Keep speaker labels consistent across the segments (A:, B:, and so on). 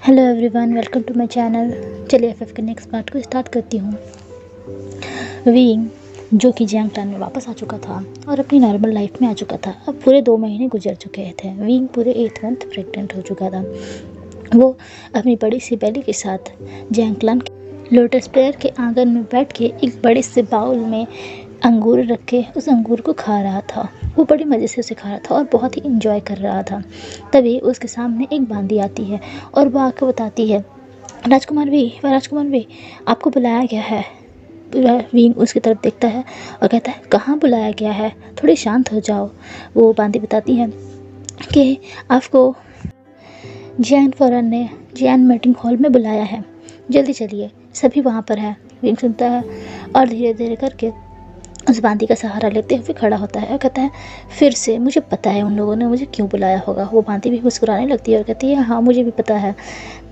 A: Hello everyone, welcome to my channel. चलिए FF के next part को स्टार्ट करती हूँ। विंग जो कि जियांगटन में वापस आ चुका था और अपनी नॉर्मल लाइफ में आ चुका था। अब पूरे 2 महीने गुजर चुके थे। विंग पूरे 8th मंथ प्रेग्नेंट हो चुका था। वो अपनी बड़ी सी बेली के साथ जियांगटन लोटस पेड़ के आंगन में बैठ के एक बड़े से बाउल में अंगूर रख के उस अंगूर को खा रहा था। वो बड़े मज़े से उसे खा रहा था और बहुत ही इंजॉय कर रहा था। तभी उसके सामने एक बांदी आती है और वो आकर बताती है, राजकुमार वी, आपको बुलाया गया है। विंग उसकी तरफ देखता है और कहता है, कहाँ बुलाया गया है, थोड़ी शांत हो जाओ। वो बांदी बताती है कि आपको जियान फौरन ने जियान मीटिंग हॉल में बुलाया है, जल्दी चलिए, सभी वहाँ पर है। विंग सुनता है और धीरे धीरे करके उस बांदी का सहारा लेते हुए खड़ा होता है और कहता है, फिर से मुझे पता है उन लोगों ने मुझे क्यों बुलाया होगा। वो बांदी भी मुस्कुराने लगती है और कहती है, हाँ मुझे भी पता है।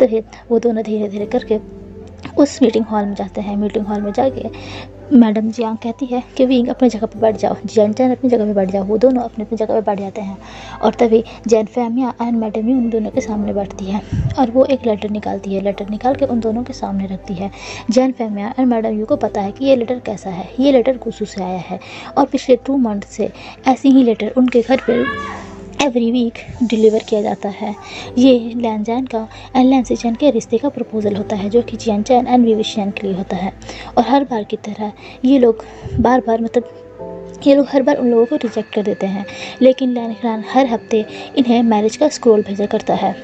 A: तो फिर वो दोनों धीरे धीरे करके उस मीटिंग हॉल में जाते हैं। मीटिंग हॉल में जाके मैडम जियांग कहती है कि विंग अपनी जगह पर बैठ जाओ, जियांग अपनी जगह पर बैठ जाओ। वो दोनों अपनी अपनी जगह पर बैठ जाते हैं और तभी जैन फैमिया एंड मैडम यू उन दोनों के सामने बैठती है और वो एक लेटर निकालती है। लेटर निकाल के उन दोनों के सामने रखती है। जैन फैमिया एंड मैडम यू को पता है कि ये लेटर कैसा है। ये लेटर गुसू से आया है और पिछले 2 मंथ से ऐसे ही लेटर उनके घर पर एवरी वीक डिलीवर किया जाता है। ये लैनजैन का एंड लैंसीचैन के रिश्ते का प्रपोजल होता है, जो कि जियांचैन एंड विविशियन के लिए होता है। और हर बार की तरह ये लोग हर बार उन लोगों को रिजेक्ट कर देते हैं, लेकिन लैनखान हर हफ्ते इन्हें मैरिज का स्क्रोल भेजा करता है।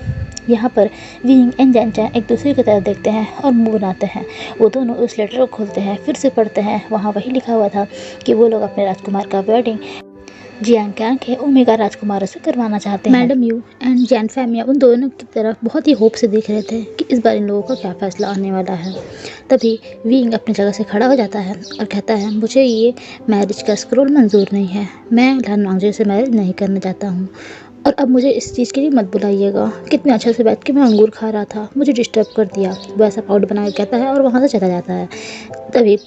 A: यहाँ पर विंग एंड जियांचैन एक दूसरे की तरफ देखते हैं और मुंह बनाते हैं। वो दोनों उस लेटर को खोलते हैं, फिर से पढ़ते हैं। वहाँ वही लिखा हुआ था कि वो लोग अपने राजकुमार का वेडिंग जियांग के ओमेगा राजकुमारों से करवाना चाहते हैं। मैडम यू एंड जैन फैमिया उन दोनों की तरफ बहुत ही होप से देख रहे थे कि इस बार इन लोगों का क्या फैसला आने वाला है। तभी विंग अपनी जगह से खड़ा हो जाता है और कहता है, मुझे ये मैरिज का स्क्रोल मंजूर नहीं है। मैं लान वांगजे से मैरिज नहीं करना चाहता हूँ और अब मुझे इस चीज़ के लिए मत बुलाइएगा। कितने अच्छे से बैठ के मैं अंगूर खा रहा था, मुझे डिस्टर्ब कर दिया। वैसा पाउडर बना के कहता है और वहाँ से चला जाता है। तभी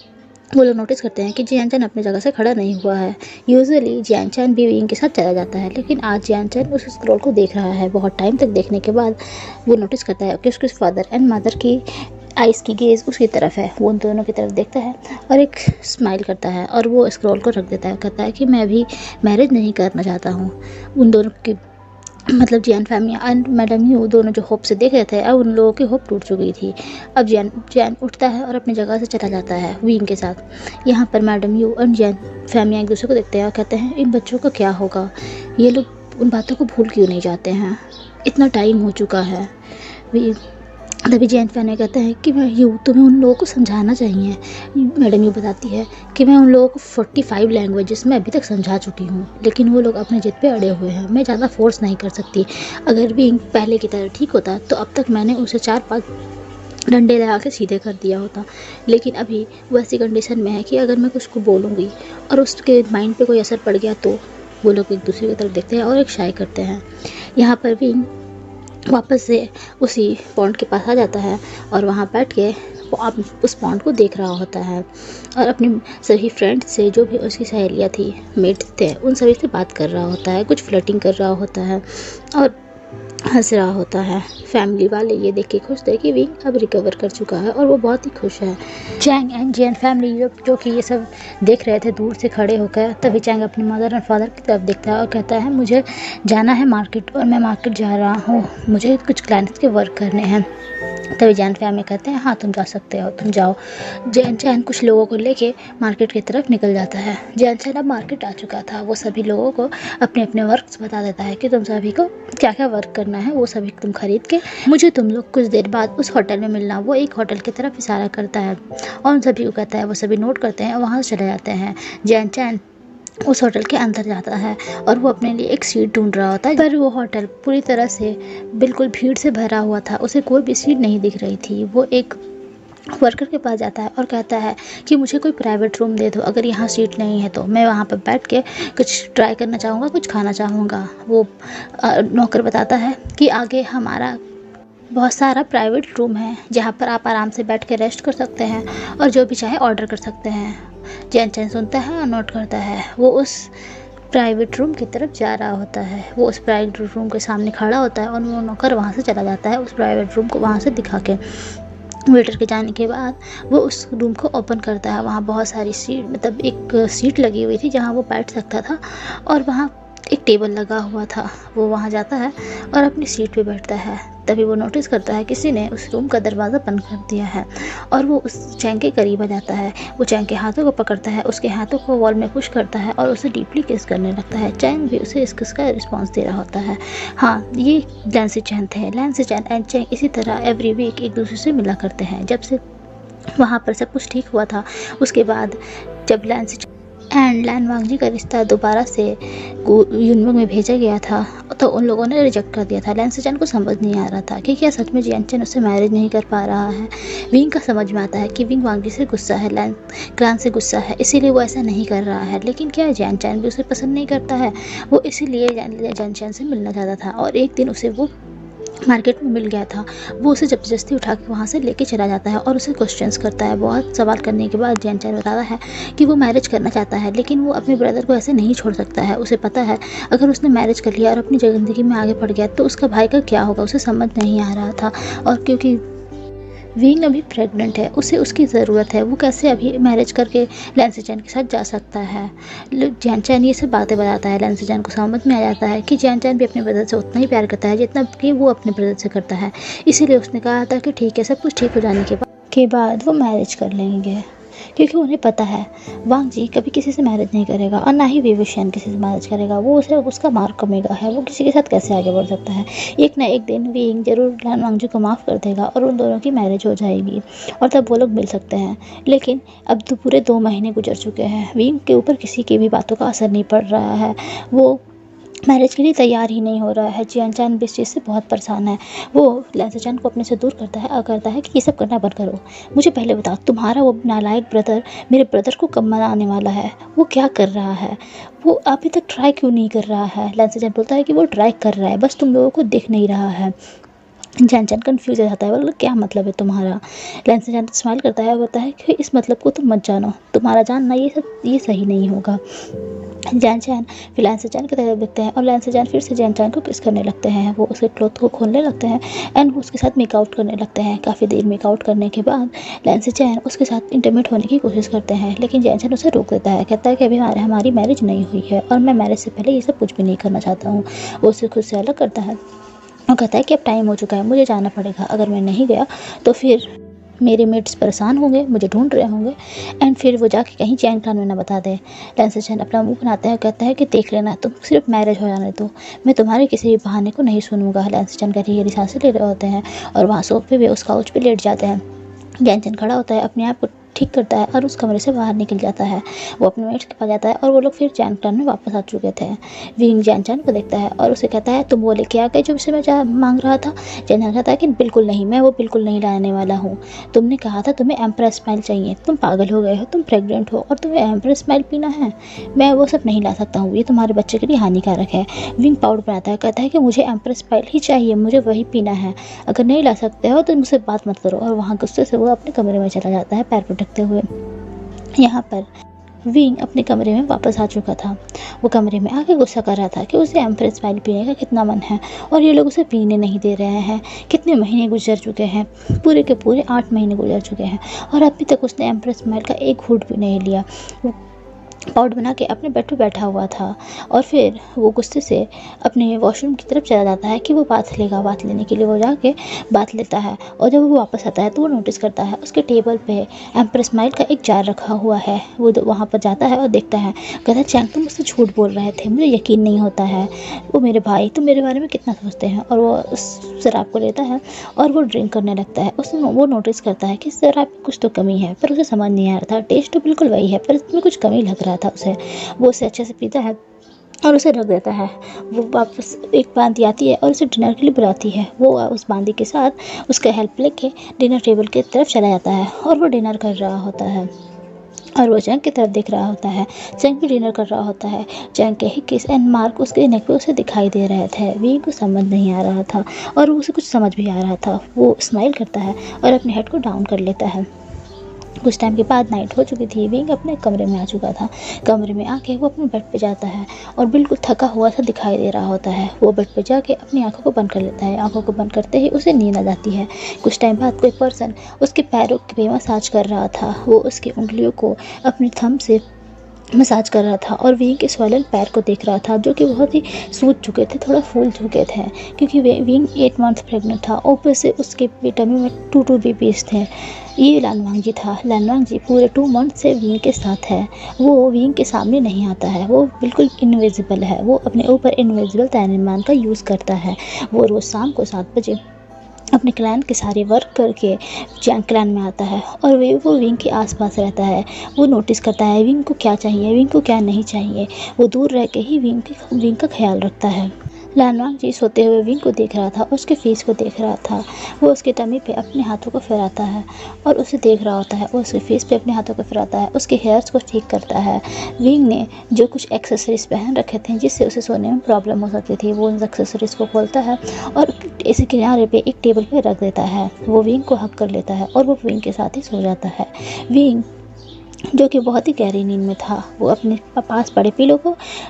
A: वो लोग नोटिस करते हैं कि जियांचैन अपनी जगह से खड़ा नहीं हुआ है। यूजुअली जियांचैन भी विंग के साथ चला जाता है, लेकिन आज जियांचैन उस स्क्रॉल को देख रहा है। बहुत टाइम तक देखने के बाद वो नोटिस करता है कि उसके फादर एंड मदर की आइज़ की गेज़ उसकी तरफ है। वो उन दोनों की तरफ देखता है और एक स्माइल करता है और वो स्क्रॉल को रख देता है। कहता है कि मैं भी मैरिज नहीं करना चाहता हूँ। उन दोनों की मतलब जियान फैमिली एंड मैडम यू दोनों जो होप से देख रहे थे, अब उन लोगों की होप टूट चुकी थी। अब जियान उठता है और अपनी जगह से चला जाता है विंग के साथ। यहाँ पर मैडम यू और जियान फैमिली एक दूसरे को देखते हैं और कहते हैं, इन बच्चों का क्या होगा, ये लोग उन बातों को भूल क्यों नहीं जाते हैं, इतना टाइम हो चुका है। तभी जैन फैन कहते हैं कि तुम्हें उन लोगों को समझाना चाहिए। मैडम यू बताती है कि मैं उन लोगों को 45 लैंग्वेजेस में अभी तक समझा चुकी हूँ, लेकिन वो लोग अपने जिद पे अड़े हुए हैं। मैं ज़्यादा फोर्स नहीं कर सकती। अगर भी पहले की तरह ठीक होता तो अब तक मैंने उसे 4-5 डंडे लगा के सीधे कर दिया होता, लेकिन अभी वो ऐसी कंडीशन में है कि अगर मैं कुछ को बोलूँगी और उसके माइंड पे कोई असर पड़ गया तो वो लोग एक दूसरे की तरफ देखते हैं और एक शाय करते हैं। यहाँ पर भी वापस से उसी पॉन्ड के पास आ जाता है और वहाँ बैठ के आप उस पॉन्ड को देख रहा होता है और अपनी सभी फ्रेंड्स से, जो भी उसकी सहेलियाँ थी, मेट्स थे, उन सभी से बात कर रहा होता है, कुछ फ्लर्टिंग कर रहा होता है और हंस रहा होता है। फैमिली वाले ये देख के खुश थे कि विंग अब रिकवर कर चुका है और वो बहुत ही खुश है। चैंग एंड जियान फैमिली जो कि ये सब देख रहे थे दूर से खड़े होकर, तभी चैंग अपनी मदर और फादर की तरफ देखता है और कहता है, मुझे जाना है मार्केट और मैं मार्केट जा रहा हूँ, मुझे कुछ क्लाइंट्स के वर्क करने हैं। तभी जैन फैमिली कहते हैं, हाँ तुम जा सकते हो, तुम जाओ। जैन कुछ लोगों को लेके मार्केट की तरफ निकल जाता है। जैन अब मार्केट आ चुका था। वो सभी लोगों को अपने अपने वर्क्स बता देता है कि तुम सभी को क्या क्या वर्क करना है, वो सभी तुम खरीद के मुझे तुम लोग कुछ देर बाद उस होटल में मिलना। वो एक होटल की तरफ इशारा करता है और उन सभी को कहता है। वो सभी नोट करते हैं और वहाँ से चले जाते हैं। जैन उस होटल के अंदर जाता है और वो अपने लिए एक सीट ढूंढ रहा होता है, पर वो होटल पूरी तरह से बिल्कुल भीड़ से भरा हुआ था। उसे कोई भी सीट नहीं दिख रही थी। वो एक वर्कर के पास जाता है और कहता है कि मुझे कोई प्राइवेट रूम दे दो, अगर यहाँ सीट नहीं है तो मैं वहाँ पर बैठ के कुछ ट्राई करना चाहूँगा, कुछ खाना चाहूँगा। वो नौकर बताता है कि आगे हमारा बहुत सारा प्राइवेट रूम है जहाँ पर आप आराम से बैठ के रेस्ट कर सकते हैं और जो भी चाहे ऑर्डर कर सकते हैं। जैन सुनता है और नोट करता है। वो उस प्राइवेट रूम की तरफ जा रहा होता है। वो उस प्राइवेट रूम के सामने खड़ा होता है और वो नौकर वहाँ से चला जाता है उस प्राइवेट रूम को वहाँ से दिखा के। वेटर के जाने के बाद वो उस रूम को ओपन करता है। वहाँ बहुत सारी सीट, मतलब एक सीट लगी हुई थी जहाँ वो बैठ सकता था और वहाँ एक टेबल लगा हुआ था। वो वहाँ जाता है और अपनी सीट पे बैठता है। तभी वो नोटिस करता है किसी ने उस रूम का दरवाज़ा बंद कर दिया है और वो उस चैंग के करीब आ जाता है। वो चैंग के हाथों को पकड़ता है, उसके हाथों को वॉल में पुश करता है और उसे डीपली किस करने लगता है। चैंग भी उसे इस किस का रिस्पॉन्स दे रहा होता है। हाँ, ये लैंसी चैन थे। लैंसी चैन एंड चैंग इसी तरह एवरी वीक एक दूसरे से मिला करते हैं। जब से वहाँ पर सब कुछ ठीक हुआ था, उसके बाद जब लैंसी एंड लैन वांगजी का रिश्ता दोबारा से यूनबुंग में भेजा गया था तो उन लोगों ने रिजेक्ट कर दिया था। लैंसी चैन को समझ नहीं आ रहा था कि क्या सच में जियान चैन उससे मैरिज नहीं कर पा रहा है। विंग का समझ में आता है कि विंग वांगजी से गुस्सा है, लैन क्रान से गुस्सा है, इसीलिए वो ऐसा नहीं कर रहा है। लेकिन क्या जियान चैन भी उसे पसंद नहीं करता है? वो इसीलिए जियान चैन से मिलना चाहता था और एक दिन उसे वो मार्केट में मिल गया था। वो उसे ज़बरदस्ती उठा के वहाँ से लेके चला जाता है और उसे क्वेश्चंस करता है। बहुत सवाल करने के बाद जियान चैन बताता है कि वो मैरिज करना चाहता है, लेकिन वो अपने ब्रदर को ऐसे नहीं छोड़ सकता है। उसे पता है अगर उसने मैरिज कर लिया और अपनी ज़िंदगी में आगे बढ़ गया तो उसका भाई का क्या होगा। उसे समझ नहीं आ रहा था और क्योंकि विंग अभी प्रेग्नेंट है, उसे उसकी ज़रूरत है। वो कैसे अभी मैरिज करके लैंसी चैन के साथ जा सकता है। जियान चैन ये सब बातें बताता है। लैंसी चैन को समझ में आ जाता है कि जियान चैन भी अपने ब्रदर से उतना ही प्यार करता है जितना कि वो अपने ब्रदर से करता है। इसीलिए उसने कहा था कि ठीक है, सब कुछ ठीक हो जाने के बाद वो मैरिज कर लेंगे, क्योंकि उन्हें पता है वांग जी कभी किसी से मैरिज नहीं करेगा और ना ही विवुशियन किसी से मैरिज करेगा। वो उसे उसका मार्क कमेगा है, वो किसी के साथ कैसे आगे बढ़ सकता है। एक ना एक दिन विंग जरूर लान वांग जी को माफ़ कर देगा और उन दोनों की मैरिज हो जाएगी और तब वो लोग मिल सकते हैं। लेकिन अब तो पूरे 2 महीने गुजर चुके हैं। विंग के ऊपर किसी की भी बातों का असर नहीं पड़ रहा है। वो मैरिज के लिए तैयार ही नहीं हो रहा है। जियान चैन भी इस चीज़ से बहुत परेशान है। वो लैंसी चैन को अपने से दूर करता है और कहता है कि ये सब करना बंद करो। मुझे पहले बताओ, तुम्हारा वो नालायक ब्रदर मेरे ब्रदर को कब मनाने वाला है? वो क्या कर रहा है? वो अभी तक ट्राई क्यों नहीं कर रहा है? लैंसी चैन बोलता है कि वो ट्राई कर रहा है, बस तुम लोगों को दिख नहीं रहा है। जियान चैन कन्फ्यूज हो जाता है, बोला क्या मतलब है तुम्हारा? लैंसी चैन स्माइल करता है और बोलता है कि इस मतलब को तुम मत जानो, तुम्हारा जानना ये सही नहीं होगा। जियान चैन फिर लैंसी चैन की तरफ देखते हैं और लैंसी चैन फिर से जियान चैन को किस करने लगते हैं। वो उसके क्लॉथ को खोलने लगते हैं एंड वो उसके साथ मेकआउट करने लगते हैं। काफ़ी देर मेकआउट करने के बाद लैंसी चैन उसके साथ इंटीमेट होने की कोशिश करते हैं, लेकिन जियान चैन उसे रोक देता है। कहता है कि अभी हमारी मैरिज नहीं हुई है और मैं मैरिज से पहले ये सब कुछ भी नहीं करना चाहता हूँ। वो उसे खुद से अलग करता है और कहता है कि अब टाइम हो चुका है, मुझे जाना पड़ेगा। अगर मैं नहीं गया तो फिर मेरे मेट्स परेशान होंगे, मुझे ढूंढ रहे होंगे एंड फिर वो जाके कहीं चैन क्लान में ना बता दे। लैंसी चैन अपना मुंह बनाते हैं, कहता है कि देख लेना, तुम सिर्फ मैरिज हो जाने दो, मैं तुम्हारे किसी भी बहाने को नहीं सुनूंगा। लैंसी चैन गहरी सांसें ले रहे होते हैं और वहाँ सोफे पे उस काउच पे लेट जाते हैं। जियान चैन खड़ा होता है, अपने आप को ठीक करता है और उस कमरे से बाहर निकल जाता है। वो अपने मेट्स के पास जाता है और वो लोग फिर चैन क्लान में वापस आ चुके थे। विंग जियान चैन को देखता है और उसे कहता है तुम वो लेके आ गए जो उससे मैं मांग रहा था। जियान चैन कहता है कि बिल्कुल नहीं, मैं वो बिल्कुल नहीं लाने वाला हूँ। तुमने कहा था तुम्हें एम्प्रेस स्माइल चाहिए, तुम पागल हो गए हो, तुम प्रेग्नेंट हो और तुम्हें एम्प्रेस स्माइल पीना है? मैं वो सब नहीं ला सकता हूँ, ये तुम्हारे बच्चे के लिए हानिकारक है। विंग पाउडर बनाता है, कहता है कि मुझे एम्प्रेस स्माइल ही चाहिए, मुझे वही पीना है। अगर नहीं ला सकते हो तो मुझसे बात मत करो। और वहाँ गुस्से से वो अपने कमरे में चला जाता है पैर पटकते हुए। यहाँ पर विंग अपने कमरे में वापस आ चुका था। वो कमरे में आके गुस्सा कर रहा था कि उसे एम्प्रेस स्माइल पीने का कितना मन है और ये लोग उसे पीने नहीं दे रहे हैं। कितने महीने गुजर चुके हैं, पूरे के पूरे 8 महीने गुजर चुके हैं और अभी तक उसने एम्प्रेस स्माइल का एक घूंट भी नहीं लिया। वो पाउडर बना के अपने बेड पे बैठा हुआ था और फिर वो गुस्से से अपने वॉशरूम की तरफ चला जाता है कि वो बात लेगा। बात लेने के लिए वो जाके बात लेता है और जब वो वापस आता है तो वो नोटिस करता है उसके टेबल पे एम्प्रेस स्माइल का एक जार रखा हुआ है। वो वहाँ पर जाता है और देखता है, कहता है चैंग तुम मुझसे झूठ बोल रहे थे, मुझे यकीन नहीं होता है। वो मेरे भाई, तुम मेरे बारे में कितना सोचते हैं। और वो उस शराब को लेता है और वो ड्रिंक करने लगता है। वो नोटिस करता है कि शराब में कुछ तो कमी है, पर उसे समझ नहीं आ रहा था। टेस्ट तो बिल्कुल वही है पर इसमें कुछ कमी लग रहा था उसे। वो उसे अच्छे से पीता है और उसे रख देता है। वो वापस एक बांदी आती है और उसे डिनर के लिए बुलाती है। वो उस बांदी के साथ उसका हेल्प लेके डिनर टेबल की तरफ चला जाता है और वो डिनर कर रहा होता है और वो चैंग की तरफ देख रहा होता है। चैंग भी डिनर कर रहा होता है। चैंग के ही किस एंड मार्क उसके नेक पे उसे दिखाई दे रहे थे। विंग को समझ नहीं आ रहा था और उसे कुछ समझ भी आ रहा था। वो स्माइल करता है और अपने हेड को डाउन कर लेता है। कुछ टाइम के बाद नाइट हो चुकी थी। विंग अपने कमरे में आ चुका था। कमरे में आके वो अपने बेड पे जाता है और बिल्कुल थका हुआ सा दिखाई दे रहा होता है। वो बेड पे जाके अपनी आंखों को बंद कर लेता है। आंखों को बंद करते ही उसे नींद आ जाती है। कुछ टाइम बाद कोई पर्सन उसके पैरों पे मसाज कर रहा था। वो उसकी उंगलियों को अपनी थंब से मसाज कर रहा था और विंग के स्वॉलन पैर को देख रहा था, जो कि बहुत ही सूज चुके थे, थोड़ा फूल चुके थे, क्योंकि विंग 8 मंथ प्रेग्नेंट था। ऊपर से उसके टमी में 2 बेबीज थे। ये लानवांग जी था। लानवांग जी पूरे 2 मंथ से विंग के साथ है। वो विंग के सामने नहीं आता है। वो बिल्कुल इनविजिबल है। वो अपने ऊपर इनविजिबल तैनिमान का यूज़ करता है। वो रोज़ शाम को 7 बजे अपने क्लैन के सारे वर्क करके क्लैन में आता है और वो विंग के आसपास रहता है। वो नोटिस करता है विंग को क्या चाहिए, विंग को क्या नहीं चाहिए। वो दूर रह के ही विंग का ख्याल रखता है। लानवांग जी सोते हुए विंग को देख रहा था, उसके फेस को देख रहा था। वो उसके टमी पे अपने हाथों को फिराता है और उसे देख रहा होता है। वो उसके फेस पे अपने हाथों को फिराता है, उसके हेयर्स को ठीक करता है। विंग ने जो कुछ एक्सेसरीज पहन रखे थे जिससे उसे सोने में प्रॉब्लम हो सकती थी, वो उन एक्सेसरीज को खोलता है और इसी किनारे पे एक टेबल पे रख देता है। वो विंग को हक कर लेता है और वो विंग के साथ ही सो जाता है। विंग जो कि बहुत ही गहरी नींद में था, वो अपने पास पड़े पिलो को,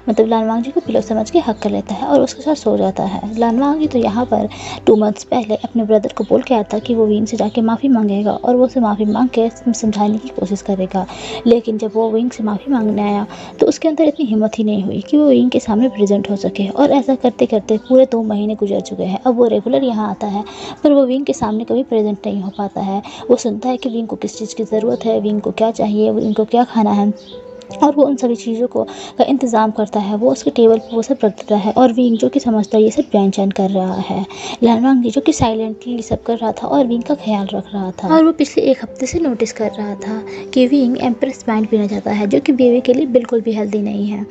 A: मतलब लानवांग जी को पिलो समझ के हक कर लेता है और उसके साथ सो जाता है। लानवांग जी तो यहाँ पर 2 मंथ्स पहले अपने ब्रदर को बोल के आया था कि वो विंग से जाके माफ़ी मांगेगा और वो उसे माफ़ी मांग के समझाने की कोशिश करेगा। लेकिन जब वो विंग से माफ़ी मांगने आया तो उसके अंदर इतनी हिम्मत ही नहीं हुई कि वो विंग के सामने प्रेजेंट हो सके। और ऐसा करते करते पूरे 2 महीने गुजर चुके हैं। अब वो रेगुलर यहाँ आता है पर वो विंग के सामने कभी प्रेजेंट नहीं हो पाता है। वो सुनता है कि विंग को किस चीज़ की ज़रूरत है, विंग को क्या चाहिए, इनको क्या खाना है, और वो उन सभी चीज़ों का इंतज़ाम करता है। वो उसके टेबल पर वो सब रख देता है और विंग जो कि समझता है ये सब बेचैन कर रहा है। लानवांग जी जो कि साइलेंटली सब कर रहा था और विंग का ख्याल रख रहा था। और वो पिछले 1 हफ्ते से नोटिस कर रहा था कि विंग एम्प्रेस वाइन पीना चाहता है, जो कि बेबी के लिए बिल्कुल भी हेल्दी नहीं है।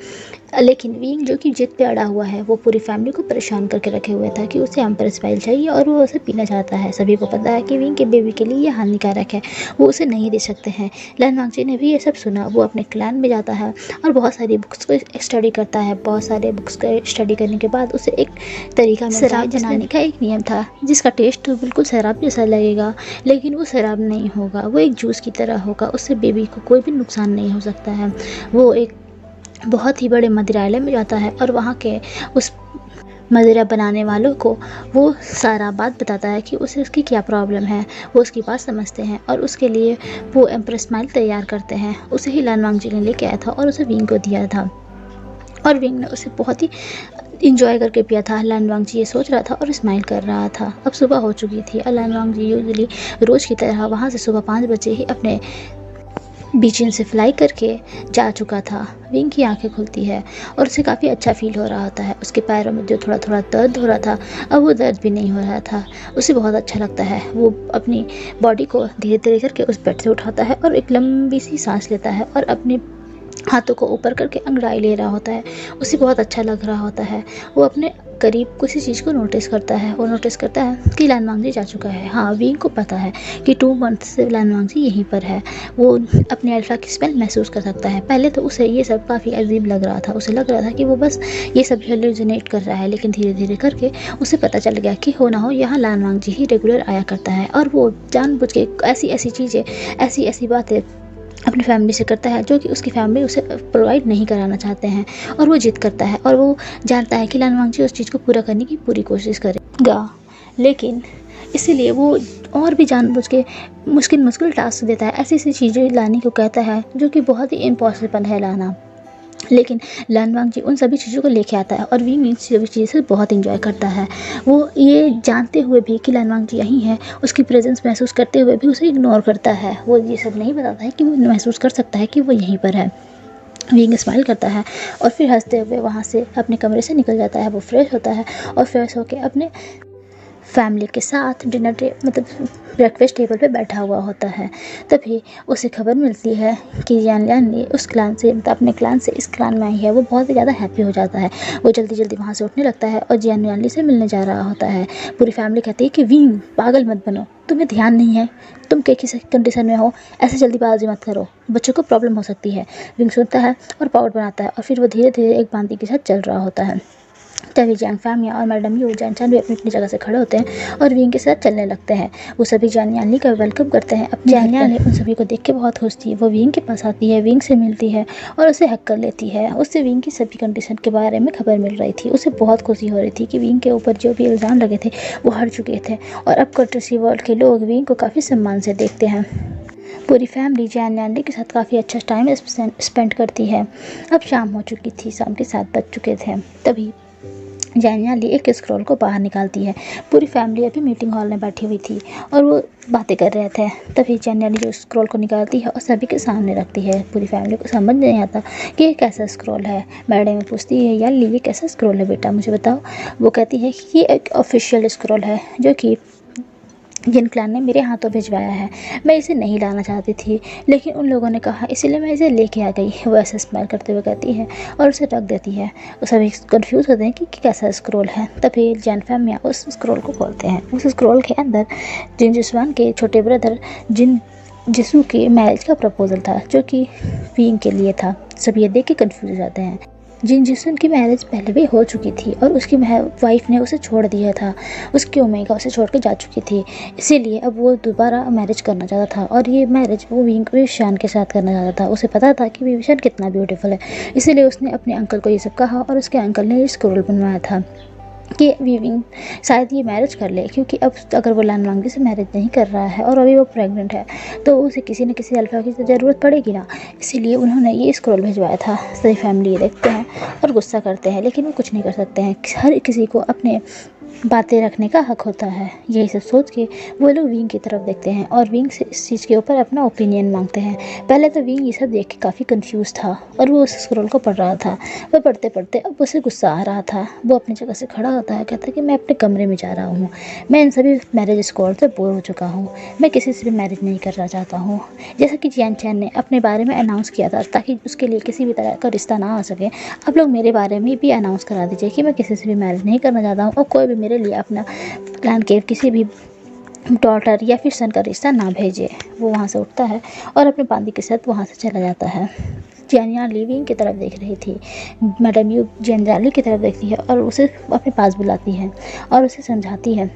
A: लेकिन विंग जो कि जिद पे अड़ा हुआ है, वो पूरी फैमिली को परेशान करके रखे हुए था कि उसे एम्प्रेस वाइन चाहिए और वो उसे पीना चाहता है। सभी को पता है कि विंग के बेबी के लिए ये हानिकारक है, वो उसे नहीं दे सकते हैं। लानवांग जी ने भी ये सब सुना। वो अपने क्लैन में जाता है और बहुत सारी बुक्स को स्टडी करता है। बहुत सारे बुक्स को स्टडी करने के बाद उसे एक तरीका मिलता है। बनाने का एक नियम था जिसका टेस्ट तो बिल्कुल शराब जैसा लगेगा, लेकिन वो शराब नहीं होगा, वो एक जूस की तरह होगा। उससे बेबी को कोई भी नुकसान नहीं हो सकता है। वो एक बहुत ही बड़े मदिरालय में जाता है और वहाँ के उस मदिरा बनाने वालों को वो सारा बात बताता है कि उसे उसकी क्या प्रॉब्लम है। वो उसकी बात समझते हैं और उसके लिए वो एम्प्रेस स्माइल तैयार करते हैं। उसे ही लानवांग जी ने लेके आया था और उसे विंग को दिया था और विंग ने उसे बहुत ही इंजॉय करके पिया था। लानवांग जी ये सोच रहा था और स्माइल कर रहा था। अब सुबह हो चुकी थी और लानवांग जी यूजुअली रोज़ की तरह वहाँ से सुबह 5 बजे ही अपने बीजिंग से फ्लाई करके जा चुका था। विंग की आंखें खुलती है और उसे काफ़ी अच्छा फील हो रहा होता है। उसके पैरों में जो थोड़ा थोड़ा दर्द हो रहा था, अब वो दर्द भी नहीं हो रहा था। उसे बहुत अच्छा लगता है। वो अपनी बॉडी को धीरे धीरे करके उस बेड से उठाता है और एक लंबी सी सांस लेता है और अपने हाथों को ऊपर करके अंगड़ाई ले रहा होता है। उसे बहुत अच्छा लग रहा होता है। वो अपने करीब किसी चीज़ को नोटिस करता है। वो नोटिस करता है कि लानवांग जी जा चुका है। हाँ, विंग को पता है कि 2 मंथ से लानवांग जी यहीं पर है। वो अपने अल्फा की स्मेल महसूस कर सकता है। पहले तो उसे ये सब काफ़ी अजीब लग रहा था। उसे लग रहा था कि वो बस ये सब हेलुसिनेट कर रहा है, लेकिन धीरे धीरे करके उसे पता चल गया कि हो ना हो यहाँ लानवांग जी ही रेगुलर आया करता है और वो जानबूझ के ऐसी ऐसी चीज़ें, ऐसी ऐसी बातें अपनी फैमिली से करता है जो कि उसकी फैमिली उसे प्रोवाइड नहीं कराना चाहते हैं। और वो जिद करता है और वो जानता है कि लानवांग जी उस चीज़ को पूरा करने की पूरी कोशिश करेगा, लेकिन इसीलिए वो और भी जानबूझ के मुश्किल टास्क देता है। ऐसी ऐसी चीज़ें लाने को कहता है जो कि बहुत ही इम्पॉसिबल है लाना, लेकिन लानवांग जी उन सभी चीज़ों को लेके आता है और विंग इन सभी चीज़ों से बहुत इंजॉय करता है। वो ये जानते हुए भी कि लानवांग जी यहीं है, उसकी प्रेजेंस महसूस करते हुए भी उसे इग्नोर करता है। वो ये सब नहीं बताता है कि वो महसूस कर सकता है कि वो यहीं पर है। विंग स्माइल करता है और फिर हंसते हुए वहाँ से अपने कमरे से निकल जाता है। वो फ्रेश होता है और फ्रेश होकर अपने फैमिली के साथ मतलब ब्रेकफास्ट टेबल पे बैठा हुआ होता है। तभी उसे खबर मिलती है कि यान लियान ने उस क्लान से, मतलब अपने क्लान से इस क्लान में आई है। वो बहुत ही ज़्यादा हैप्पी हो जाता है। वो जल्दी जल्दी वहाँ से उठने लगता है और जियान लियान से मिलने जा रहा होता है। पूरी फैमिली कहती है कि विंग पागल मत बनो, तुम्हें ध्यान नहीं है, तुम किस कंडीशन में हो, ऐसे जल्दीबाजी मत करो, बच्चों को प्रॉब्लम हो सकती है। विंग सुनता है और पाउडर बनाता है और फिर वो धीरे धीरे एक बांदी के साथ चल रहा होता है। तभी जैंग फैमिली और मैडम यू जैन भी अपनी अपनी जगह से खड़े होते हैं और विंग के साथ चलने लगते हैं। वो सभी जैन यानली का वेलकम करते हैं। अब जैन यानली उन सभी को देख के बहुत खुश थी। वो विंग के पास आती है, विंग से मिलती है और उसे हक कर लेती है। उससे विंग की सभी कंडीशन के बारे में खबर मिल रही थी। उसे बहुत खुशी हो रही थी कि विंग के ऊपर जो भी इल्ज़ाम लगे थे वो हट चुके थे और अब कर्टसी वर्ल्ड के लोग विंग को काफ़ी सम्मान से देखते हैं। पूरी फैमिली जैन यानली के साथ काफ़ी अच्छा टाइम स्पेंड करती है। अब शाम हो चुकी थी, शाम के 7 बज चुके थे। तभी जैन यानली एक स्क्रॉल को बाहर निकालती है। पूरी फैमिली अभी मीटिंग हॉल में बैठी हुई थी और वो बातें कर रहे थे। तभी जैन यानली जो स्क्रॉल को निकालती है और सभी के सामने रखती है। पूरी फैमिली को समझ नहीं आता कि ये कैसा स्क्रॉल है। मैडम पूछती है, यानली ये कैसा स्क्रॉल है बेटा, मुझे बताओ। वो कहती है कि ये एक ऑफिशियल स्क्रॉल है जो कि जिन क्लान ने मेरे हाथों भिजवाया है। मैं इसे नहीं लाना चाहती थी लेकिन उन लोगों ने कहा, इसीलिए मैं इसे लेके आ गई। वो ऐसा स्माइल करते हुए कहती है और उसे रख देती है। वो सभी कंफ्यूज होते हैं कि कैसा स्क्रॉल है। तभी जैन फैमिली उस स्क्रॉल को खोलते हैं। उस स्क्रॉल के अंदर जिन जिसवान के छोटे ब्रदर जिन जिसू के मैरिज का प्रपोजल था जो कि विंग के लिए था। सब ये देख के कंफ्यूज हो जाते हैं। जिन जिसन की मैरिज पहले भी हो चुकी थी और उसकी वाइफ ने उसे छोड़ दिया था। उसकी ओमेगा उसे छोड़ के जा चुकी थी, इसीलिए अब वो दोबारा मैरिज करना चाहता था और ये मैरिज वो विशान के साथ करना चाहता था। उसे पता था कि विशान कितना ब्यूटीफुल है, इसीलिए उसने अपने अंकल को ये सब कहा और उसके अंकल ने ये स्क्रॉल बनवाया था कि विंग शायद ये मैरिज कर ले, क्योंकि अब अगर वो लान वांगी से मैरिज नहीं कर रहा है और अभी वो प्रेग्नेंट है तो उसे किसी न किसी अल्फा की ज़रूरत पड़ेगी ना। इसीलिए उन्होंने ये स्क्रॉल भिजवाया था। सारी फैमिली ये देखते हैं और गुस्सा करते हैं लेकिन वो कुछ नहीं कर सकते हैं। हर किसी को अपने बातें रखने का हक होता है। यही सब सोच के वो लोग विंग की तरफ देखते हैं और विंग से इस चीज़ के ऊपर अपना ओपिनियन मांगते हैं। पहले तो विंग ये सब देख के काफ़ी कंफ्यूज था और वो उस स्क्रॉल को पढ़ रहा था। वह पढ़ते पढ़ते अब उसे गुस्सा आ रहा था। वो अपनी जगह से खड़ा होता है, कहता है कि मैं अपने कमरे में जा रहा हूँ। मैं इन सभी मैरिज स्क्रॉल से बोर हो चुका हूँ। मैं किसी से भी मैरिज नहीं करना चाहता हूँ। जैसा कि जियान चैन ने अपने बारे में अनाउंस किया था ताकि उसके लिए किसी भी तरह का रिश्ता ना आ सके, आप लोग मेरे बारे में भी अनाउंस करा दीजिए कि मैं किसी से भी मैरिज नहीं करना चाहता हूँ और कोई भी मेरे लिए अपना क्लान के किसी भी डॉटर या फिर सन का रिश्ता ना भेजे। वो वहाँ से उठता है और अपने बांदी के साथ वहाँ से चला जाता है। जैनिया लिविंग की तरफ देख रही थी। मैडम यू जेनराली की तरफ देखती है और उसे अपने पास बुलाती है और उसे समझाती है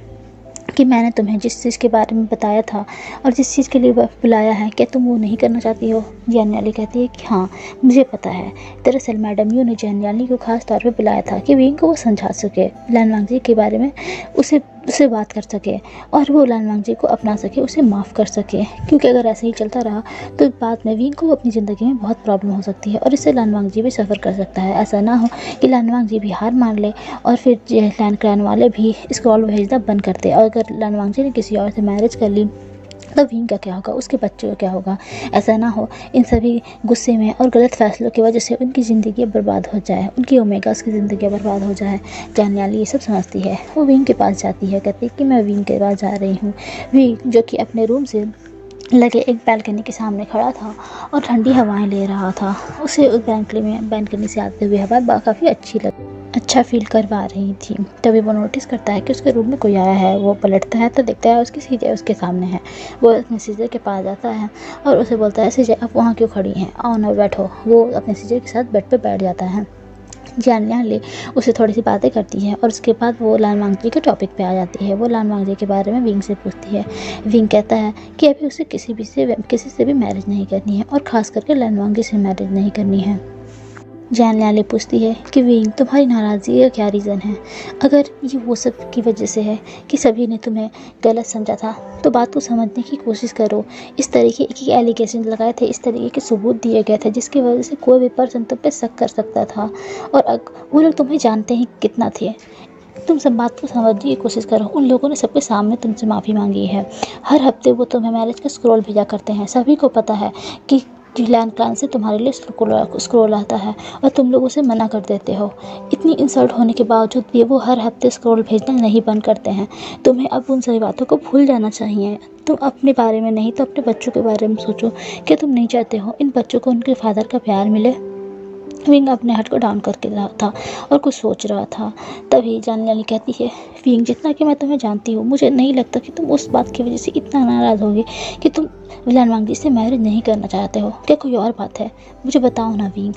A: कि मैंने तुम्हें जिस चीज़ के बारे में बताया था और जिस चीज़ के लिए बुलाया है, क्या तुम वो नहीं करना चाहती हो। जैनियाली कहती है कि हाँ मुझे पता है। दरअसल मैडम यू ने जैनियाली को खास तौर पे बुलाया था कि विंग को वो समझा सके, लान वांगजी के बारे में उसे बात कर सके और वो लान वांगजी को अपना सके, उसे माफ़ कर सके। क्योंकि अगर ऐसे ही चलता रहा तो बाद में विंग को अपनी ज़िंदगी में बहुत प्रॉब्लम हो सकती है और इससे लान वांगजी भी सफ़र कर सकता है। ऐसा ना हो कि लान वांगजी भी हार मान ले और फिर लैन क्लैन वाले भी स्क्रॉल भेजना बंद करते। और अगर लान वांगजी ने किसी और से मैरिज कर ली तो विंग का क्या होगा, उसके बच्चे का क्या होगा। ऐसा ना हो इन सभी गुस्से में और गलत फैसलों की वजह से उनकी ज़िंदगी बर्बाद हो जाए, उनकी ओमेगास की ज़िंदगी बर्बाद हो जाए। जैनियाली ये सब समझती है। वो विंग के पास जाती है, कहती है कि मैं विंग के पास जा रही हूँ। विंग जो कि अपने रूम से लगे एक बैल्कनी के सामने खड़ा था और ठंडी हवाएं ले रहा था। उसे उस बैल्कनी से आते हुए हवा काफ़ी अच्छा फील करवा रही थी। तभी वो नोटिस करता है कि उसके रूम में कोई आया है। वो पलटता है तो देखता है उसकी सीजे उसके सामने है। वो अपने सीजे के पास जाता है और उसे बोलता है, सीजे आप वहाँ क्यों खड़ी हैं, आओ ना बैठो। वो अपने सीजे के साथ बेड पे बैठ जाता है। जैनियाली उसे थोड़ी सी बातें करती है और उसके बाद वो लान वांगजी के टॉपिक पे आ जाती है। वो लान वांगजी के बारे में विंग से पूछती है। विंग कहता है कि अभी उसे किसी से भी मैरिज नहीं करनी है और ख़ास करके लान वांगजी से मैरिज नहीं करनी है। जैनियाली पूछती है कि विंग तुम्हारी नाराज़गी का क्या रीज़न है। अगर ये वो सब की वजह से है कि सभी ने तुम्हें गलत समझा था तो बात को समझने की कोशिश करो। इस तरीके के एलिगेशन लगाए थे, इस तरीके के सबूत दिए गए थे जिसकी वजह से कोई भी पर्सन तुम पे शक कर सकता था और वो लोग तुम्हें जानते ही कितना थे। तुम सब बात को समझने की कोशिश करो। उन लोगों ने सबके सामने तुमसे माफ़ी मांगी है। हर हफ्ते वो तुम्हें मैरिज का स्क्रॉल भेजा करते हैं। सभी को पता है कि लैन क्लैन से तुम्हारे लिए स्क्रॉल आता है और तुम लोग उसे मना कर देते हो। इतनी इंसल्ट होने के बावजूद भी वो हर हफ्ते स्क्रॉल भेजना नहीं बंद करते हैं। तुम्हें अब उन सभी बातों को भूल जाना चाहिए। तुम अपने बारे में नहीं तो अपने बच्चों के बारे में सोचो। क्या तुम नहीं चाहते हो इन बच्चों को उनके फादर का प्यार मिले। विंग अपने हेड को डाउन करके रहा था और कुछ सोच रहा था। तभी जानने वाली कहती है, विंग जितना कि मैं तुम्हें जानती हूँ, मुझे नहीं लगता कि तुम उस बात की वजह से इतना नाराज़ होगे कि तुम लन वांगजी से मैरिज नहीं करना चाहते हो। क्या कोई और बात है? मुझे बताओ ना विंग।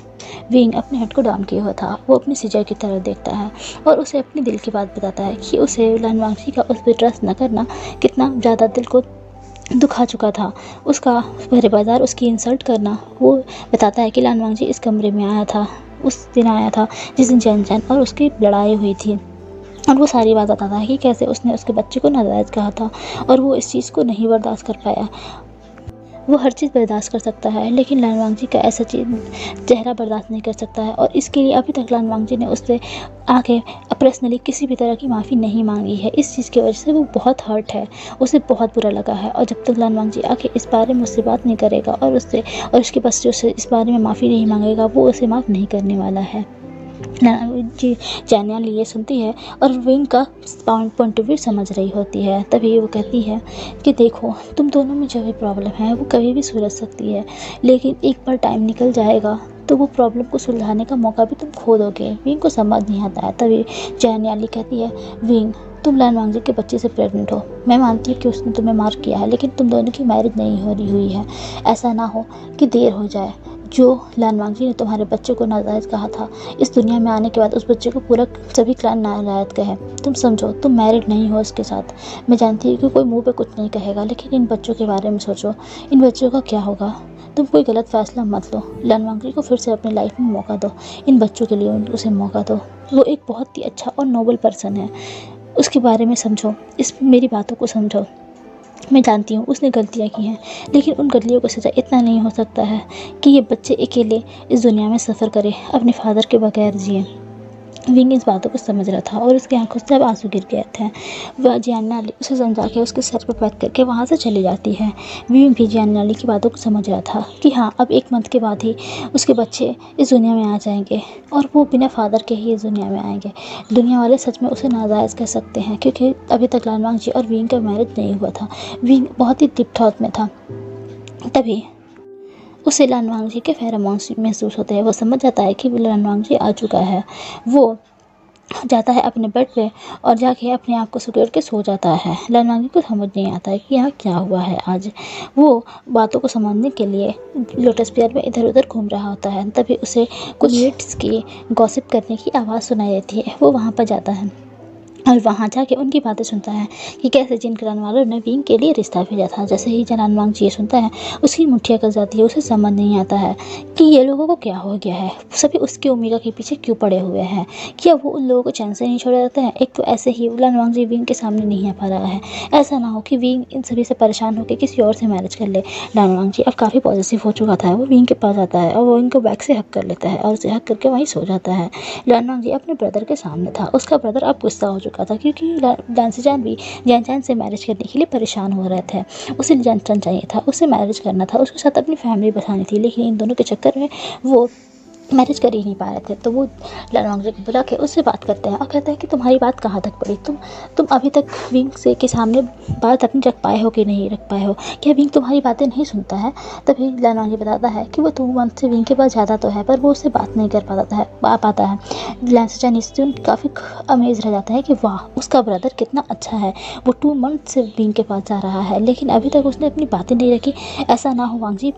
A: विंग अपने हेड को डाउन किया हुआ था। वो अपनी सिजर की तरफ देखता है और उसे अपने दिल की बात बताता है कि उसे लन वांगजी का उस पर ट्रस्ट न करना कितना ज़्यादा दिल को दुखा चुका था। उसका भरे बाजार उसकी इंसल्ट करना। वो बताता है कि लन वांगजी इस कमरे में आया था, उस दिन आया था जिस दिन जैन जैन और उसकी लड़ाई हुई थी, और वो सारी बात बताता है कि कैसे उसने उसके बच्चे को नाजायज़ कहा था और वो इस चीज़ को नहीं बर्दाश्त कर पाया। वो हर चीज़ बर्दाश्त कर सकता है लेकिन लन वांगजी का ऐसा चेहरा बर्दाश्त नहीं कर सकता है, और इसके लिए अभी तक लन वांगजी ने उससे आके पर्सनली किसी भी तरह की माफ़ी नहीं मांगी है। इस चीज़ की वजह से वो बहुत हर्ट है, उसे बहुत बुरा लगा है, और जब तक लन वांगजी आके इस बारे में उससे बात नहीं करेगा और उसके बच्चे उससे इस बारे में माफ़ी नहीं मांगेगा, वो उसे माफ़ नहीं करने वाला है। जी जैन ये सुनती है और विंग का पॉइंट ऑफ व्यू समझ रही होती है। तभी वो कहती है कि देखो, तुम दोनों में जो भी प्रॉब्लम है वो कभी भी सुलझ सकती है, लेकिन एक बार टाइम निकल जाएगा तो वो प्रॉब्लम को सुलझाने का मौका भी तुम खो दोगे। विंग को समझ नहीं आता है। तभी जैन कहती है, विंग तुम लन वांगजी के बच्चे से प्रेग्नेंट हो। मैं मानती हूँ कि उसने तुम्हें मार किया है, लेकिन तुम दोनों की मैरिज नहीं हो रही हुई है। ऐसा ना हो कि देर हो जाए। जो लन वांगजी ने तुम्हारे बच्चे को नाजायज़ कहा था, इस दुनिया में आने के बाद उस बच्चे को पूरा सभी क्लान नाजायज़ कहे। तुम समझो, तुम मैरिड नहीं हो उसके साथ। मैं जानती हूँ कि कोई मुंह पे कुछ नहीं कहेगा, लेकिन इन बच्चों के बारे में सोचो। इन बच्चों का क्या होगा? तुम कोई गलत फैसला मत लो। लन वांगजी को फिर से अपनी लाइफ में मौका दो। इन बच्चों के लिए उसे मौका दो। वो एक बहुत ही अच्छा और नोबल पर्सन है। उसके बारे में समझो, मेरी बातों को समझो। मैं जानती हूँ उसने गलतियाँ की हैं, लेकिन उन गलतियों को सज़ा इतना नहीं हो सकता है कि ये बच्चे अकेले इस दुनिया में सफ़र करें, अपने फादर के बगैर जिए। विंग इस बातों को समझ रहा था और उसकी आंखों से अब आंसू गिर गए थे। वह जियान उसे समझा के उसके सर पर पैर करके वहाँ से चली जाती है। विंग भी जियान की बातों को समझ रहा था कि हाँ, अब 1 मंथ के बाद ही उसके बच्चे इस दुनिया में आ जाएंगे और वो बिना फादर के ही इस दुनिया में आएंगे। दुनिया वाले सच में उसे नाजायज़ कह सकते हैं, क्योंकि अभी तक लन वांगजी और विंग का मैरिज नहीं हुआ था। विंग बहुत ही डीप थॉट में था। तभी उसे लन वांगजी के फेरोमोन्स महसूस होते हैं। वो समझ जाता है कि लन वांगजी आ चुका है। वो जाता है अपने बेड पे और जाके अपने आप को सुकेड़ के सो जाता है। लन वांगजी को समझ नहीं आता है कि यहाँ क्या हुआ है आज। वो बातों को समझने के लिए लोटस पेयर में इधर उधर घूम रहा होता है। तभी उसे कुछ लेट्स की गॉसिप करने की आवाज़ सुनाई देती है। वो वहाँ पर जाता है और वहाँ जाके उनकी बातें सुनता है कि कैसे जिन क्लान वालों ने विंग के लिए रिश्ता भेजा था। जैसे ही लन वांगजी ये सुनता है, उसकी मुठ्ठियाँ कस जाती है। उसे समझ नहीं आता है कि ये लोगों को क्या हो गया है, सभी उसकी ओमेगा के पीछे क्यों पड़े हुए हैं। क्या वो उन लोगों को चैन से नहीं छोड़ जाते हैं? एक तो ऐसे ही लन वांगजी विंग के सामने नहीं आ पा रहा है। ऐसा ना हो कि विंग इन सभी से परेशान होकर किसी और से मैरिज कर ले। लन वांगजी अब काफ़ी पॉजिटिव हो चुका था। वो विंग के पास आता है और वो विंग को बैक से हक कर लेता है और उसे हक करके वहीं सो जाता है। लन वांगजी अपने ब्रदर के सामने था। उसका ब्रदर अब गुस्सा हो चुका था, क्योंकि डांसीजान भी जैन से मैरिज करने के लिए परेशान हो रहे थे। उसे जैन चाहिए था, उसे मैरिज करना था, उसके साथ अपनी फैमिली बसानी थी, लेकिन इन दोनों के चक्कर में वो मैरिज कर ही नहीं पा रहे थे। तो वो लन वांगजी को बुला के उससे बात करते हैं और कहते हैं कि तुम्हारी बात कहाँ तक पड़ी, तुम अभी तक विंग से के सामने बात अपनी रख पाए हो कि नहीं रख पाए हो, क्या विंग तुम्हारी बातें नहीं सुनता है? तभी लन वांगजी बताता है कि वो 2 मंथ से विंग के पास ज़्यादा तो है, पर वो उससे बात नहीं कर पाता है। डांसीजान इससे काफ़ी अमेज रह जाता है कि वाह, उसका ब्रदर कितना अच्छा है, वो 2 मंथ से विंग के पास जा रहा है, लेकिन अभी तक उसने अपनी बातें नहीं रखी। ऐसा ना हो वांगजी।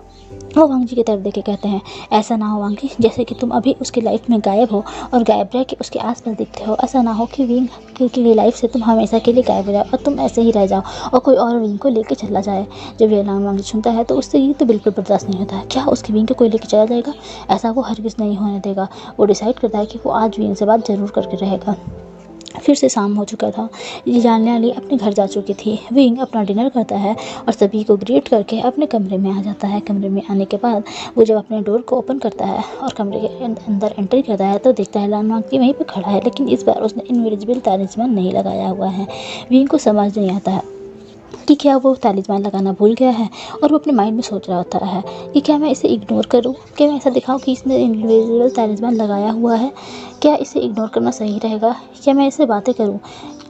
A: वो वांगजी की तरफ देख के कहते हैं, ऐसा ना हो वांगजी, जैसे कि तुम अभी उसकी लाइफ में गायब हो और गायब रह के उसके आसपास दिखते हो। ऐसा ना हो कि विंग की लाइफ से तुम हमेशा के लिए गायब हो जाओ और तुम ऐसे ही रह जाओ और कोई और विंग को लेके चला जाए। जब ये लन वांगजी सुनता है तो उससे ये तो बिल्कुल बर्दाश्त नहीं होता है। क्या उसकी विंग को कोई लेके चला जाएगा? ऐसा वो हरगिज़ नहीं होने देगा। वो डिसाइड करता है कि वो आज विंग से बात ज़रूर करके रहेगा। फिर से शाम हो चुका था। जानने वाली अपने घर जा चुकी थी। विंग अपना डिनर करता है और सभी को ग्रीट करके अपने कमरे में आ जाता है। कमरे में आने के बाद वो जब अपने डोर को ओपन करता है और कमरे के अंदर एंट्री करता है तो देखता है लन वांगजी वहीं पर खड़ा है, लेकिन इस बार उसने इनविजिबल तलिस्मान नहीं लगाया हुआ है। विंग को समझ नहीं आता है कि क्या वो तलिस्मान लगाना भूल गया है, और वो अपने माइंड में सोच रहा होता है कि क्या मैं इसे इग्नोर करूं, क्या मैं ऐसा दिखाऊं कि इसने इनविजिबल तलिस्मान लगाया हुआ है, क्या इसे इग्नोर करना सही रहेगा, क्या मैं इससे बातें करूं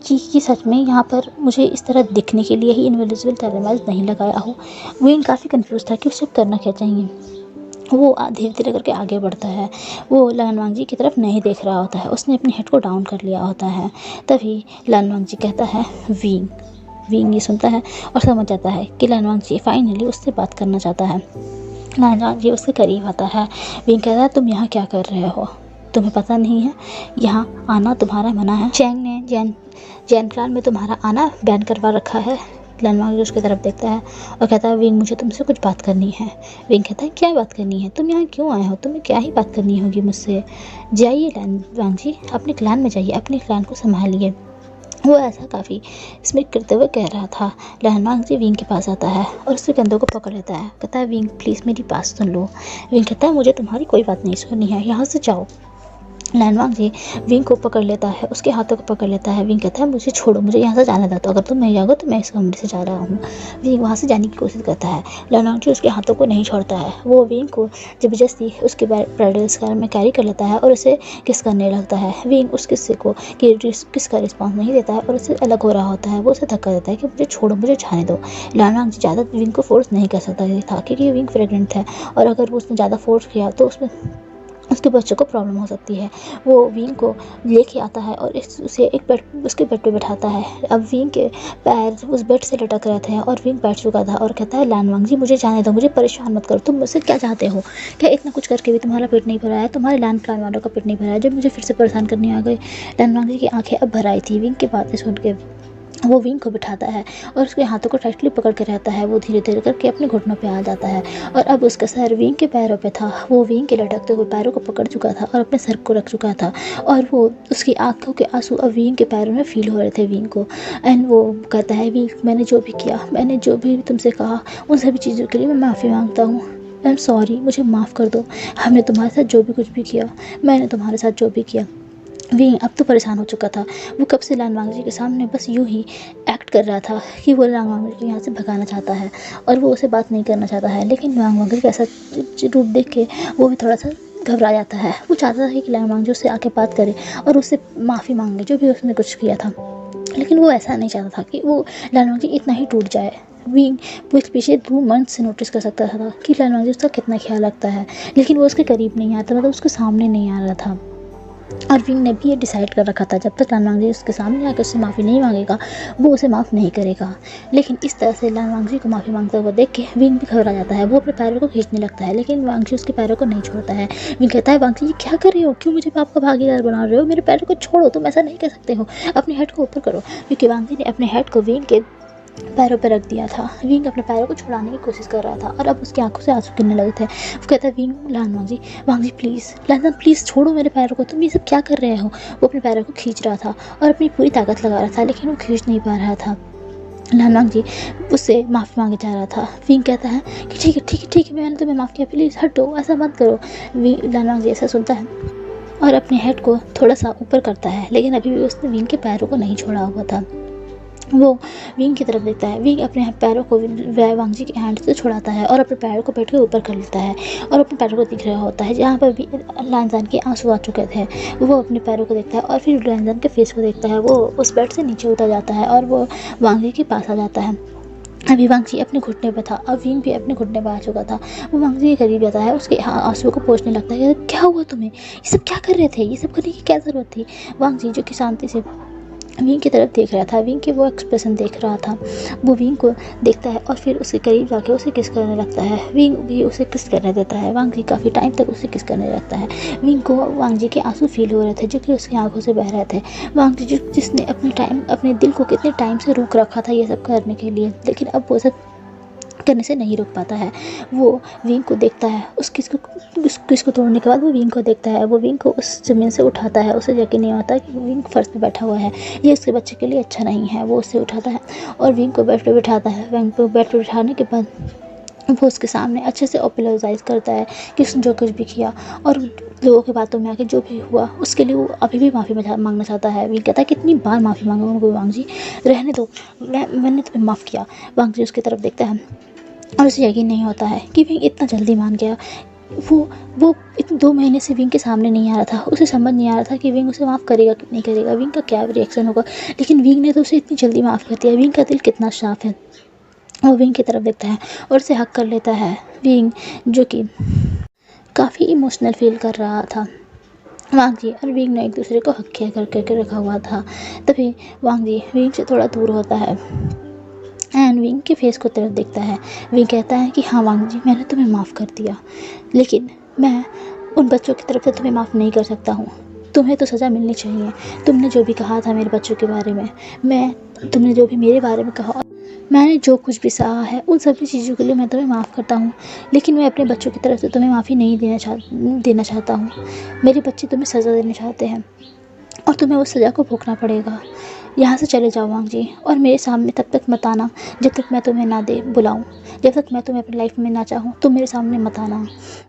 A: कि सच में यहाँ पर मुझे इस तरह दिखने के लिए ही इनविजिबल तलिस्मान नहीं लगाया हो। विंग काफ़ी कंफ्यूज था कि उसे करना क्या चाहिए। वो धीरे धीरे करके आगे बढ़ता है। वो लानवांग जी की तरफ नहीं देख रहा होता है, उसने अपनी हेड को डाउन कर लिया होता है। तभी लानवांग जी कहता है विंग। विंग ये सुनता है और समझ जाता है कि लानवांग जी फाइनली उससे बात करना चाहता है। लानवांग जी उसके करीब आता है। विंग कहता है तुम यहाँ क्या कर रहे हो, तुम्हें पता नहीं है यहाँ आना तुम्हारा मना है। चैंग ने जैन क्लान में तुम्हारा आना बैन करवा रखा है। लानवांग जी उसकी तरफ देखता है और कहता है विंग मुझे तुमसे कुछ बात करनी है। विंग कहता है क्या बात करनी है, तुम यहाँ क्यों आए हो, तुम्हें क्या ही बात करनी होगी मुझसे। जाइए लानवांग जी, अपने क्लान में जाइए, अपने क्लान को संभालिए। वो ऐसा काफ़ी स्मित करते हुए कह रहा था। लानवांग जी विंग के पास आता है और उसके कंधों को पकड़ लेता है। कहता है विंग प्लीज़ मेरी बात सुन लो। विंग कहता है मुझे तुम्हारी कोई बात नहीं सुननी है, यहाँ से जाओ। लानवांग जी विंग को पकड़ लेता है, उसके हाथों को पकड़ लेता है। विंग कहता है मुझे छोड़ो, मुझे यहाँ से जाने दो, तो अगर तुम नहीं जाओगे तो मैं इस कमरे से जा रहा हूँ। विंग वहाँ से जाने की कोशिश करता है। लानवांग जी उसके हाथों को नहीं छोड़ता है। वो विंग को ज़बरदस्ती उसके ब्राइडल स्कार में कैरी कर लेता है और उसे किस करने लगता है। विंग उस किस्से को किस का रिस्पॉन्स नहीं देता है और उससे अलग हो रहा होता है। वो उसे धक्का देता है कि मुझे छोड़ो, मुझे जाने दो। लानवांग जी ज़्यादा विंग को फोर्स नहीं कर सकता था क्योंकि विंग प्रेग्नेंट है और अगर वो उसने ज़्यादा फोर्स किया तो उसके बच्चे को प्रॉब्लम हो सकती है। वो विंग को लेके आता है और उसे उसके बेड पे बैठाता है। अब विंग के पैर उस बेड से लटक रहे थे और विंग बैठ चुका था और कहता है लानवांग जी मुझे जाने दो, मुझे परेशान मत करो, तुम मुझसे क्या चाहते हो, क्या इतना कुछ करके भी तुम्हारा पेट नहीं भरा है, तुम्हारे क्लान वालों का पेट नहीं भरा है जब मुझे फिर से परेशान करने आ गए। लानवांग जी की आंखें अब भर आई थी विंग की बातें सुन के। वो विंग को बिठाता है और उसके हाथों को टाइटली पकड़ के रहता है। वो धीरे धीरे करके अपने घुटनों पे आ जाता है और अब उसका सर विंग के पैरों पे था। वो विंग के लटकते हुए पैरों को पकड़ चुका था और अपने सर को रख चुका था और वो उसकी आंखों के आंसू अब विंग के पैरों में फील हो रहे थे विंग को। एंड वो कहता है विंग मैंने जो भी किया, मैंने जो भी तुमसे कहा, उन सभी चीज़ों के लिए मैं माफ़ी मांगता हूँ। आई एम सॉरी, मुझे माफ़ कर दो। हमने तुम्हारे साथ जो भी कुछ भी किया, मैंने तुम्हारे साथ जो भी किया। विंग अब तो परेशान हो चुका था। वो कब से लानवांग जी के सामने बस यूं ही एक्ट कर रहा था कि वो लानवांग जी को यहाँ से भगाना चाहता है और वो उसे बात नहीं करना चाहता है। लेकिन लानवांग जी का ऐसा रूप देख के वो भी थोड़ा सा घबरा जाता है। वो चाहता था कि लानवांग जी उससे आके बात करे और उससे माफ़ी मांगे जो भी उसने कुछ किया था, लेकिन वो ऐसा नहीं चाहता था कि वो लानवांग जी इतना ही टूट जाए। विंग पीछे 2 मंथ से नोटिस कर सकता था कि लानवांग जी उसका कितना ख्याल रखता है, लेकिन वो उसके करीब नहीं आता, मतलब उसके सामने नहीं आ रहा था। और विंग ने भी ये डिसाइड कर रखा था जब तक लानवांग जी उसके सामने आकर उससे माफ़ी नहीं मांगेगा वो उसे माफ़ नहीं करेगा। लेकिन इस तरह से लानवांग जी को माफ़ी मांगते हुए देख के विंग भी घबरा जाता है। वो अपने पैरों को खींचने लगता है लेकिन वांग जी उसके पैरों को नहीं छोड़ता है। विंग कहता है वांग जी ये क्या कर रहे हो, क्यों मुझे पाप का भागीदार बना रहे हो, मेरे पैरों को छोड़ो, तुम ऐसा नहीं कर सकते हो, अपने हेड को ऊपर करो। क्योंकि वांग जी ने अपने हेड को विंग के पैरों पर रख दिया था। विंग अपने पैरों को छुड़ाने की कोशिश कर रहा था और अब उसकी आंखों से आंसू गिरने लगे थे। वो कहता है विंग वांग जी प्लीज़, लानवांग प्लीज़ छोड़ो मेरे पैरों को, तुम ये सब क्या कर रहे हो। वो अपने पैरों को खींच रहा था और अपनी पूरी ताकत लगा रहा था लेकिन वो खींच नहीं पा रहा था। लानवांग जी उससे माफ़ी मांगे जा रहा था। विंग कहता है कि ठीक है मैंने तुम्हें माफ़ किया, प्लीज़ हटो, ऐसा मत करो। लानवांग जी ऐसा सुनता है और अपने हेड को थोड़ा सा ऊपर करता है लेकिन अभी भी उसने विंग के पैरों को नहीं छोड़ा हुआ था। वो विंग की तरफ देखता है। विंग अपने पैरों को वांग जी के हैंड से छुड़ाता है और अपने पैरों को पेट के ऊपर कर लेता है और अपने पैरों को दिख रहा होता है जहाँ पर भी लानजान के आंसू आ चुके थे। वो अपने पैरों को देखता है और फिर लानजान के फेस को देखता है। वो उस बेड से नीचे उतर जाता है और वो वांग जी के पास आ जाता है। अभी वांग जी अपने घुटने पर था, अब विंग भी अपने घुटने पर आ चुका था। वो वांग जी के करीब जाता है, उसके आंसुओं को पोंछने लगता है। क्या हुआ तुम्हें, ये सब क्या कर रहे थे, ये सब करने की क्या ज़रूरत थी। वांग जी जो कि शांति से विंग की तरफ देख रहा था, विंग के वो एक्सप्रेशन देख रहा था। वो विंग को देखता है और फिर उसके करीब जाके उसे किस करने लगता है। विंग भी उसे किस करने देता है। वांग जी काफ़ी टाइम तक उसे किस करने लगता है। विंग को वांग जी के आंसू फील हो रहे थे जो कि उसकी आंखों से बह रहे थे। वांग जी जिसने अपने दिल को कितने टाइम से रोक रखा था ये सब करने के लिए, लेकिन अब वो सब करने से नहीं रोक पाता है। वो विंग को देखता है, उस किस को तोड़ने के बाद वो विंग को देखता है। वो विंग को उस ज़मीन से उठाता है। उसे यकीन नहीं आता कि विंग फर्श पे बैठा हुआ है, ये उसके बच्चे के लिए अच्छा नहीं है। वो उसे उठाता है और विंग को बेड पे बिठाता है। विंग को बेड पे बिठाने के बाद वो उसके सामने अच्छे से अपोलोजाइज करता है कि उसने जो कुछ भी किया और लोगों की बातों में आके जो भी हुआ उसके लिए वो अभी भी माफ़ी मांगना चाहता है। विंग कहता है कितनी बार माफ़ी मांगूंगा वांग जी, रहने दो, मैंने तुम्हें माफ़ किया। वांग जी उसकी तरफ देखता है और उसे यकीन नहीं होता है कि विंग इतना जल्दी मान गया। वो इतने 2 महीने से विंग के सामने नहीं आ रहा था। उसे समझ नहीं आ रहा था कि विंग उसे माफ़ करेगा कि नहीं करेगा, विंग का क्या रिएक्शन होगा, लेकिन विंग ने तो उसे इतनी जल्दी माफ़ कर दिया। विंग का दिल कितना साफ है। वो विंग की तरफ देखता है और उसे हक कर लेता है। विंग जो कि काफ़ी इमोशनल फील कर रहा था। वांग जी और विंग ने एक दूसरे को हक किया कर करके रखा हुआ था। तभी वांग जी विंग से थोड़ा दूर होता है एंड विंग के फेस को तरफ देखता है। विंग कहता है कि हाँ वांग जी, मैंने तुम्हें माफ़ कर दिया, लेकिन मैं उन बच्चों की तरफ से तुम्हें माफ़ नहीं कर सकता हूँ। तुम्हें तो सज़ा मिलनी चाहिए। तुमने जो भी कहा था मेरे बच्चों के बारे में, तुमने जो भी मेरे बारे में कहा, मैंने जो कुछ भी सहा है, उन सभी चीज़ों के लिए मैं तुम्हें माफ़ करता हूँ, लेकिन मैं अपने बच्चों की तरफ से तुम्हें माफ़ी नहीं देना चाहता हूँ। मेरे बच्चे तुम्हें सज़ा देना चाहते हैं और तुम्हें उस सज़ा को भोगना पड़ेगा। यहाँ से चले जाओ वांग जी, और मेरे सामने तब तक मत आना जब तक मैं तुम्हें ना बुलाऊँ। जब तक मैं तुम्हें अपनी लाइफ में ना चाहूँ तुम मेरे सामने मत आना।